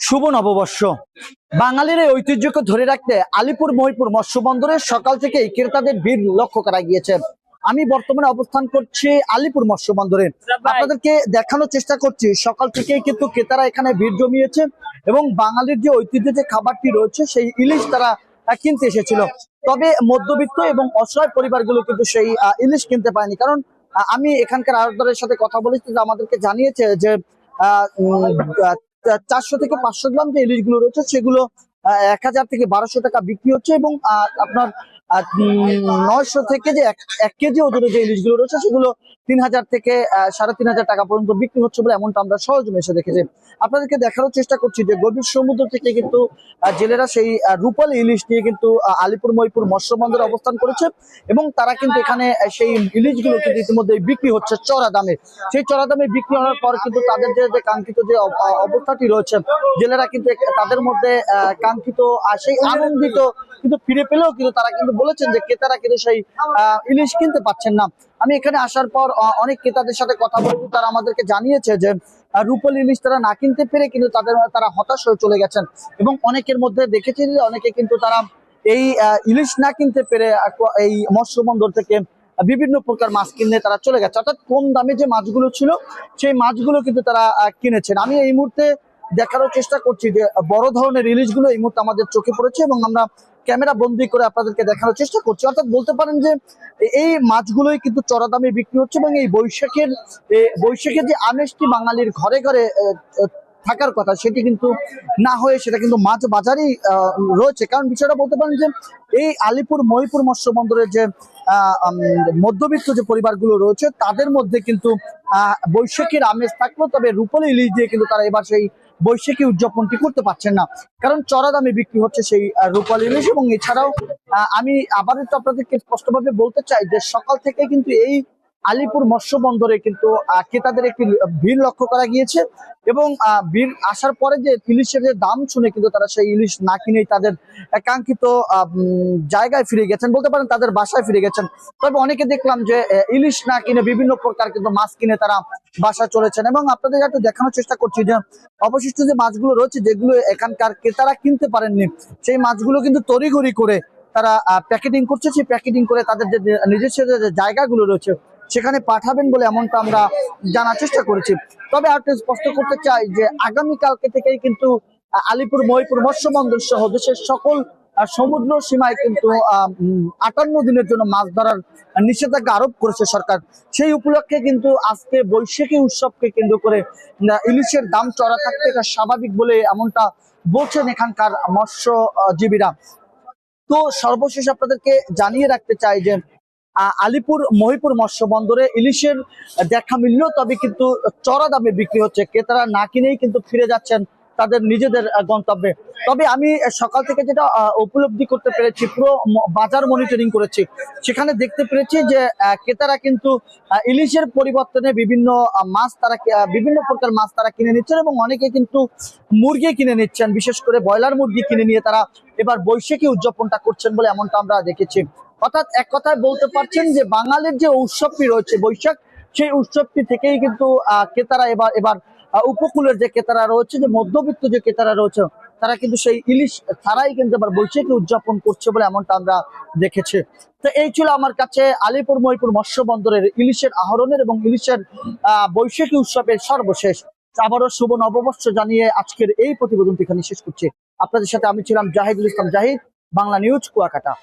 শুভ নববর্ষ। বাঙালির এই ঐতিহ্যকে ধরে রাখতে আলিপুর মহিপুর মৎস্য বন্দরে সকাল থেকেই ক্রেতাদের ভিড় লক্ষ্য করা গিয়েছে। আমি বর্তমানে অবস্থান করছি আলিপুর মৎস্য বন্দরে। আপনাদেরকে দেখানোর চেষ্টা করছি সকাল থেকেই কিন্তু ক্রেতারা এখানে ভিড় জমিয়েছে এবং বাঙালির যে ঐতিহ্য যে খাবারটি রয়েছে সেই ইলিশ তারা কিনতে এসেছিল। তবে মধ্যবিত্ত এবং অসহায় পরিবারগুলো কিন্তু সেই ইলিশ কিনতে পায়নি, কারণ আমি এখানকার আড়তদারের সাথে কথা বলেছি, আমাদেরকে জানিয়েছে যে 400 থেকে 500 গ্রাম যে ইলিশ গুলো রয়েছে সেগুলো 1000 থেকে 1200 টাকা বিক্রি হচ্ছে এবং আপনার 900 থেকে যে 1 কেজি ওজনের যে ইলিশ গুলো রয়েছে সেগুলো 3000 থেকে 3500 টাকা পর্যন্ত বিক্রি হচ্ছে বলে এমনটা আমরা সহজে এসে দেখেছি। আপনাদেরকে দেখানোর চেষ্টা করছি যে গভীর সমুদ্র থেকে কিন্তু জেলেরা সেই রূপালী ইলিশ নিয়ে কিন্তু আলিপুর মহিপুর মৎস্য বন্দরে অবস্থান করেছে এবং তারা কিন্তু এখানে সেই ইলিশ গুলো কিন্তু ইতিমধ্যে বিক্রি হচ্ছে চড়া দামে। সেই চড়া দামে বিক্রি হওয়ার পর কিন্তু তাদের যে কাঙ্ক্ষিত যে অবস্থাটি রয়েছে, জেলেরা কিন্তু তাদের মধ্যে কাঙ্ক্ষিত সেই আনন্দিত কিন্তু ফিরে পেলেও কিন্তু তারা কিন্তু বলেছেন যে ক্রেতারা কিন্তু সেই ইলিশ কিনতে পাচ্ছেন না। আমি এখানে আসার পর অনেক ক্রেতাদের সাথে কথা বলবো, তারা আমাদেরকে জানিয়েছে যে রূপালী ইলিশ তারা না কিনতে পেরে কিন্তু তারা হতাশ হয়ে চলে গেছেন এবং অনেকের মধ্যে দেখেছি যে অনেকে কিন্তু তারা এই ইলিশ না কিনতে পেরে এই মৎস্য বন্দর থেকে বিভিন্ন প্রকার মাছ কিনে তারা চলে গেছে, অর্থাৎ কম দামে যে মাছগুলো ছিল সেই মাছগুলো কিন্তু তারা কিনেছেন। আমি এই মুহূর্তে দেখানোর চেষ্টা করছি যে বড় ধরনের ইলিশ গুলো এই মুহূর্তে আমাদের চোখে পড়েছে এবং আমরা ক্যামেরা বন্দি করে আপনাদেরকে দেখানোর চেষ্টা করছি। অর্থাৎ বলতে পারেন যে এই মাছগুলোই কিন্তু চড়া দামে বিক্রি হচ্ছে এবং এই বৈশাখের যে আমেজটি বাঙালির ঘরে ঘরে থাকার কথা সেটি কিন্তু না হয়ে সেটা কিন্তু মাছ বাজারেই রয়েছে। কারণ বিষয়টা বলতে পারেন যে এই আলিপুর মহিপুর মৎস্য বন্দরের যে মধ্যবিত্ত যে পরিবারগুলো রয়েছে তাদের মধ্যে কিন্তু বৈশাখীর আমেজ থাকলো, তবে রূপালী ইলিশ দিয়ে কিন্তু তারা এবার সেই বৈশাখী উদযাপনটি করতে পারছেন না, কারণ চড়া দামে বিক্রি হচ্ছে সেই রূপালী ইলিশ। এবং এছাড়াও আমি আবার একটু আপনাদেরকে স্পষ্টভাবে বলতে চাই যে সকাল থেকে কিন্তু এই আলিপুর মৎস্য বন্দরে কিন্তু ক্রেতাদের একটি ভিড় লক্ষ্য করা গিয়েছে এবং ভিড় আসার পরে যে ইলিশের যে দাম শুনে কিন্তু তারা সেই ইলিশ না কিনেই তাদের কাঙ্ক্ষিত জায়গায় ফিরে গেছেন, বলতে পারেন তাদের বাসায় ফিরে গেছেন। তবে অনেকে দেখলাম যে ইলিশ না কিনে বিভিন্ন প্রকার কিন্তু মাছ কিনে তারা বাসায় চলেছেন এবং আপনাদের একটু দেখানোর চেষ্টা করছি যে অবশিষ্ট যে মাছগুলো রয়েছে যেগুলো এখানকার ক্রেতারা কিনতে পারেননি সেই মাছগুলো কিন্তু তড়িঘড়ি করে তারা প্যাকেটিং করছে। সেই প্যাকেটিং করে তাদের যে নিজস্ব যে জায়গাগুলো রয়েছে সেখানে পাঠাবেন বলে এমনটা আমরা জানার চেষ্টা করেছি। তবে আর স্পষ্ট করতে চাই যে আগামীকালকে থেকেই কিন্তু আলিপুর মহিপুর মৎস্য বন্দর সহ দেশের সকল সমুদ্র সীমায় কিন্তু 58 দিনের জন্য মাছ ধরার নিষেধাজ্ঞা আরোপ করেছে সরকার। সেই উপলক্ষে কিন্তু আজকে বৈশাখী উৎসবকে কেন্দ্র করে ইলিশের দাম চড়া থাকতে এটা স্বাভাবিক বলে এমনটা বলছেন এখানকার মৎস্যজীবীরা। তো সর্বশেষ আপনাদেরকে জানিয়ে রাখতে চাই যে আলিপুর মহিপুর মৎস্য বন্দরে ইলিশের দেখা মিলল, তবে কিন্তু চড়া দামে বিক্রি হচ্ছে, ক্রেতারা না কিনেই কিন্তু ফিরে যাচ্ছেন তাদের নিজেদের গন্তব্যে। তবে আমি সকাল থেকে যেটা উপলব্ধি করতে পেরেছি, পুরো বাজার মনিটরিং করেছি, সেখানে দেখতে পেরেছি যে ক্রেতারা কিন্তু ইলিশের পরিবর্তনে বিভিন্ন মাছ তারা বিভিন্ন প্রকার মাছ তারা কিনে নিচ্ছেন এবং অনেকে কিন্তু মুরগি কিনে নিচ্ছেন, বিশেষ করে ব্রয়লার মুরগি কিনে নিয়ে তারা এবার বৈশাখী উদযাপনটা করছেন বলে এমনটা আমরা দেখেছি। অর্থাৎ এক কথায় বলতে পারছেন যে বাঙালির যে উৎসবটি রয়েছে বৈশাখ, সেই উৎসবটি থেকেই কিন্তু ক্রেতারা এবার উপকূলের যে ক্রেতারা রয়েছে, যে মধ্যবিত্ত যে ক্রেতারা রয়েছে তারা কিন্তু সেই ইলিশ ছাড়াই কিন্তু এবার বৈশাখী উদযাপন করছে বলে এমনটা আমরা দেখেছি। তো এই ছিল আমার কাছে আলিপুর মহিপুর মৎস্য বন্দরের ইলিশের আহরণের এবং ইলিশের বৈশাখী উৎসবের সর্বশেষ। আবারও শুভ নববর্ষ জানিয়ে আজকের এই প্রতিবেদনটি এখানে শেষ করছি। আপনাদের সাথে আমি ছিলাম জাহিদুল ইসলাম জাহিদ, বাংলা নিউজ, কুয়াকাটা।